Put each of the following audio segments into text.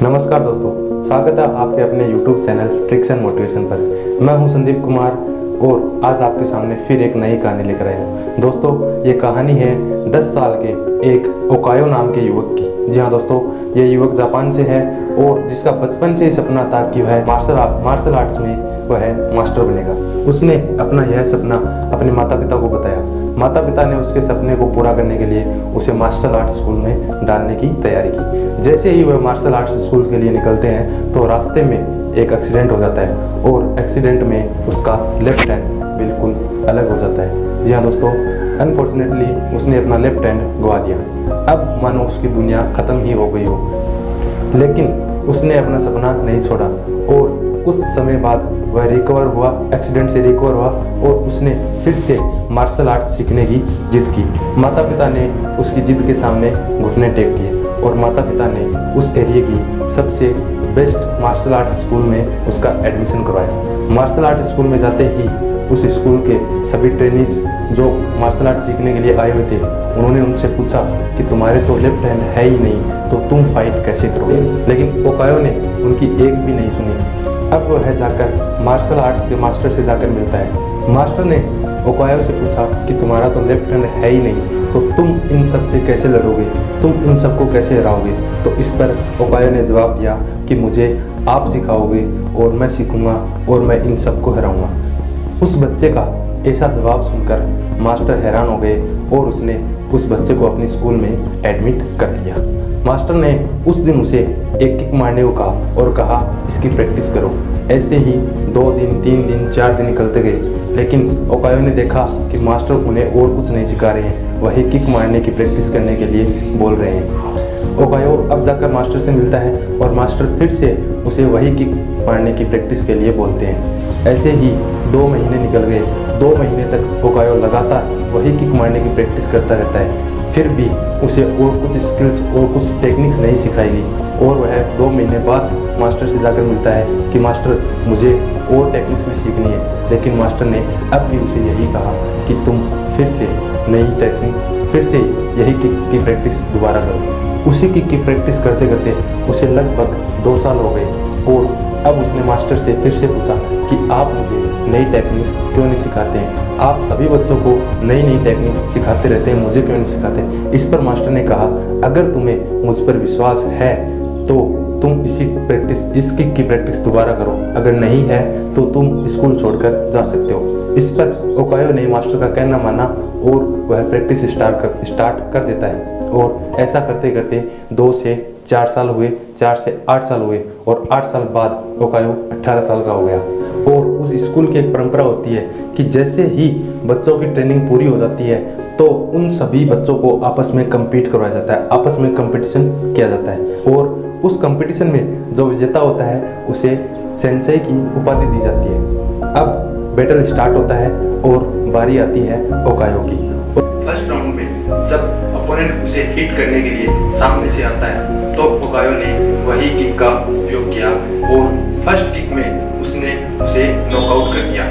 नमस्कार दोस्तों, स्वागत है आपके अपने YouTube channel tricks and motivation पर। मैं हूं संदीप कुमार और आज आपके सामने फिर एक नई कहानी लेकर आया हूं। दोस्तों, ये कहानी है 10 साल के एक ओकायो नाम के युवक की। जी हाँ दोस्तों, ये युवक जापान से है और जिसका बचपन से ही सपना था कि वह मार्शल आर्ट्स में वह मास्टर बनेगा। उसने अपना यह सपना अपने माता पिता को बताया। माता पिता ने उसके सपने को पूरा करने के लिए उसे मार्शल आर्ट्स स्कूल में डालने की तैयारी की। जैसे ही वह मार्शल आर्ट्स स्कूल के लिए निकलते हैं तो रास्ते में एक एक्सीडेंट हो जाता है और एक्सीडेंट में उसका लेफ्ट हैंड बिल्कुल अलग हो जाता है। जी हाँ दोस्तों, अनफॉर्चुनेटली उसने अपना लेफ्ट हैंड गवा दिया। अब मानो उसकी दुनिया ख़त्म ही हो गई हो, लेकिन उसने अपना सपना नहीं छोड़ा और कुछ समय बाद वह रिकवर हुआ, एक्सीडेंट से रिकवर हुआ और उसने फिर से मार्शल आर्ट्स सीखने की जिद की। माता पिता ने उसकी जिद के सामने घुटने टेक दिए और माता पिता ने उस एरिया की सबसे बेस्ट मार्शल आर्ट्स स्कूल में उसका एडमिशन करवाया। मार्शल आर्ट्स स्कूल में जाते ही उस स्कूल के सभी ट्रेनीज जो मार्शल आर्ट सीखने के लिए आए हुए थे, उन्होंने उनसे पूछा कि तुम्हारे तो लेफ्ट हैंड है ही नहीं, तो तुम फाइट कैसे करोगे। लेकिन ओकायो ने उनकी एक भी नहीं सुनी। अब वह जाकर मार्शल आर्ट्स के मास्टर से जाकर मिलता है। मास्टर ने ओकायो से पूछा कि तुम्हारा तो लेफ्ट हैंड है ही नहीं, तो तुम इन सब से कैसे लड़ोगे, तुम इन सबको कैसे हराओगे। तो इस पर ओकायो ने जवाब दिया कि मुझे आप सिखाओगे और मैं सीखूंगा और मैं इन सबको हराऊंगा। उस बच्चे का ऐसा जवाब सुनकर मास्टर हैरान हो गए और उसने उस बच्चे को अपने स्कूल में एडमिट कर लिया। मास्टर ने उस दिन उसे एक किक मारने को कहा और कहा इसकी प्रैक्टिस करो। ऐसे ही 2 दिन 3 दिन 4 दिन निकलते गए, लेकिन ओकायो ने देखा कि मास्टर उन्हें और कुछ नहीं सिखा रहे हैं, वही किक मारने की प्रैक्टिस करने के लिए बोल रहे हैं। ओकायो अब जाकर मास्टर से मिलता है और मास्टर फिर से उसे वही किक मारने की प्रैक्टिस के लिए बोलते हैं। ऐसे ही 2 महीने निकल गए। 2 महीने तक ओकायो लगातार वही किक मारने की प्रैक्टिस करता रहता है। फिर भी उसे और कुछ स्किल्स और कुछ टेक्निक्स नहीं सिखाई गई और वह 2 महीने बाद मास्टर से जाकर मिलता है कि मास्टर मुझे और टेक्निक्स भी सीखनी है। लेकिन मास्टर ने अब भी उसे यही कहा कि तुम फिर से नई टेक्निक, फिर से यही किक की प्रैक्टिस दोबारा करो। उसी किक की प्रैक्टिस करते करते उसे लगभग 2 साल हो गए और अब उसने मास्टर से फिर से पूछा कि आप मुझे नई टेक्निक्स क्यों नहीं सिखाते हैं, आप सभी बच्चों को नई नई टेक्निक सिखाते रहते हैं, मुझे क्यों नहीं सिखाते। इस पर मास्टर ने कहा अगर तुम्हें मुझ पर विश्वास है तो तुम इस किक की प्रैक्टिस दोबारा करो, अगर नहीं है तो तुम स्कूल छोड़कर जा सकते हो। इस पर ओकायो ने मास्टर का कहना माना और वह प्रैक्टिस स्टार्ट कर देता है और ऐसा करते करते 2 से 4 साल हुए, 4 से 8 साल हुए और 8 साल बाद ओकायो 18 साल का हो गया। और उस स्कूल की एक परंपरा होती है कि जैसे ही बच्चों की ट्रेनिंग पूरी हो जाती है तो उन सभी बच्चों को आपस में compete करवाया जाता है, आपस में कंपटीशन किया जाता है और उस कंपटीशन में जो विजेता होता है उसे सेंसेई की उपाधि दी जाती है। अब बैटल स्टार्ट होता है और बारी आती है ओकायो की। फर्स्ट राउंड में जब ओपोनेंट उसे हिट करने के लिए सामने से आता है तो ओकायो ने वही किक का उपयोग किया और फर्स्ट किक में उसने उसे नॉकआउट कर दिया।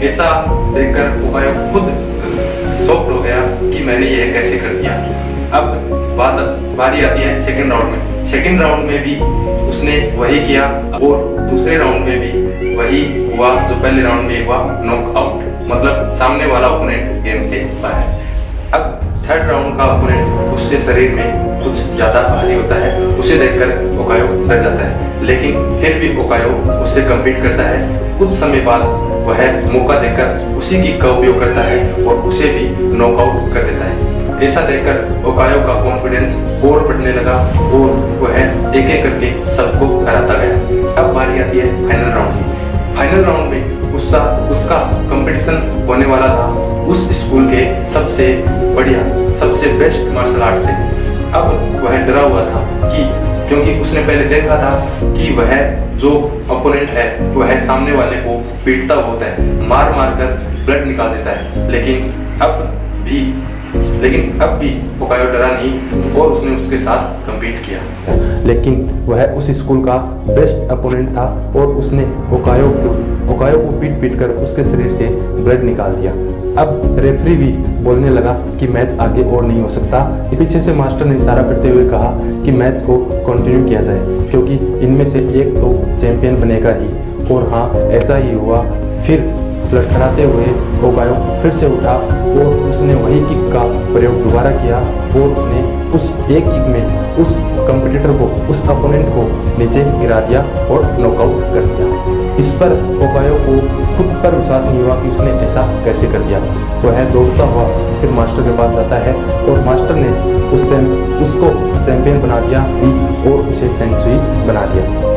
ऐसा देखकर ओकायो खुद शॉक्ड हो गया कि मैंने यह कैसे कर दिया। अब बारी आती है सेकंड राउंड में। सेकंड राउंड में भी उसने वही किया और दूसरे राउंड में भी वही हुआ जो पहले राउंड में हुआ, नॉकआउट, मतलब सामने वाला ओपोनेंट गेम से बाहर। अब थर्ड राउंड का ओपोनेंट उससे शरीर में कुछ ज़्यादा भारी होता है, उसे देखकर ओकायो डर जाता है, लेकिन फिर भी ओकायो उससे कम्पीट करता है। कुछ समय बाद वह मौका देकर उसी किक का उपयोग करता है और उसे भी नॉकआउट कर देता है। ऐसा देखकर ओकायो का कॉन्फिडेंस और बढ़ने लगा और वह एक एक करके सबको हराता गया। अब बारी आती है फाइनल राउंड की। फाइनल राउंड में उसका कंपटीशन होने वाला था उस स्कूल के सबसे बढ़िया, सबसे बेस्ट मार्शल आर्ट से। अब वह डरा हुआ था क्योंकि उसने पहले देखा था कि वह जो ओपोनेंट है वह सामने वाले को पीटता होता है, मार कर ब्लड निकाल देता है। लेकिन अब भी ओकायो डरा नहीं और उसने उसके साथ कम्पीट किया। लेकिन वह उस स्कूल का बेस्ट अपोनेंट था और उसने ओकायो को पीट कर उसके शरीर से ब्लड निकाल दिया। अब रेफरी भी बोलने लगा कि मैच आगे और नहीं हो सकता। इस पीछे से मास्टर ने इशारा करते हुए कहा कि मैच को कंटिन्यू किया जाए, क्योंकि इनमें से एक तो चैंपियन बनेगा ही। और हाँ, ऐसा ही हुआ। फिर लड़खड़ाते हुए ओगायो फिर से उठा और उसने वही किक का प्रयोग दोबारा किया और उसने उस एक किक में उस कंपटीटर को, उस अपोनेंट को नीचे गिरा दिया और नॉकआउट कर दिया। इस पर ओगायो को खुद पर विश्वास नहीं हुआ कि उसने ऐसा कैसे कर दिया। वह दौड़ता हुआ फिर मास्टर के पास जाता है और मास्टर ने उसको चैंपियन बना दिया और उसे सेंचुरी बना दिया।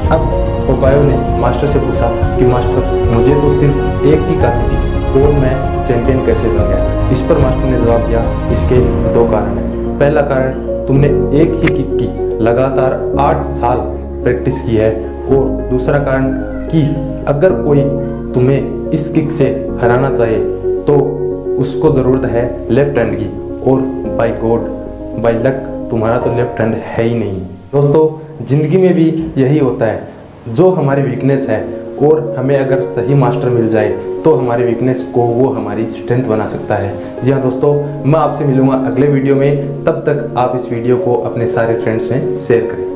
अब ओगायो ने मास्टर से पूछा कि मास्टर, मुझे तो सिर्फ एक किक आती थी और मैं चैंपियन कैसे बन गया? इस पर मास्टर ने जवाब दिया, इसके दो कारण हैं। पहला कारण, तुमने एक ही किक की लगातार 8 साल प्रैक्टिस की है। और दूसरा कारण कि अगर कोई तुम्हें इस किक से हराना चाहे तो उसको ज़रूरत है लेफ्ट हैंड की, और बाय गॉड बाय लक तुम्हारा तो लेफ्ट हैंड है ही नहीं। दोस्तों, ज़िंदगी में भी यही होता है, जो हमारी वीकनेस है और हमें अगर सही मास्टर मिल जाए तो हमारी वीकनेस को वो हमारी स्ट्रेंथ बना सकता है। जी हाँ दोस्तों, मैं आपसे मिलूंगा अगले वीडियो में। तब तक आप इस वीडियो को अपने सारे फ्रेंड्स में शेयर करें।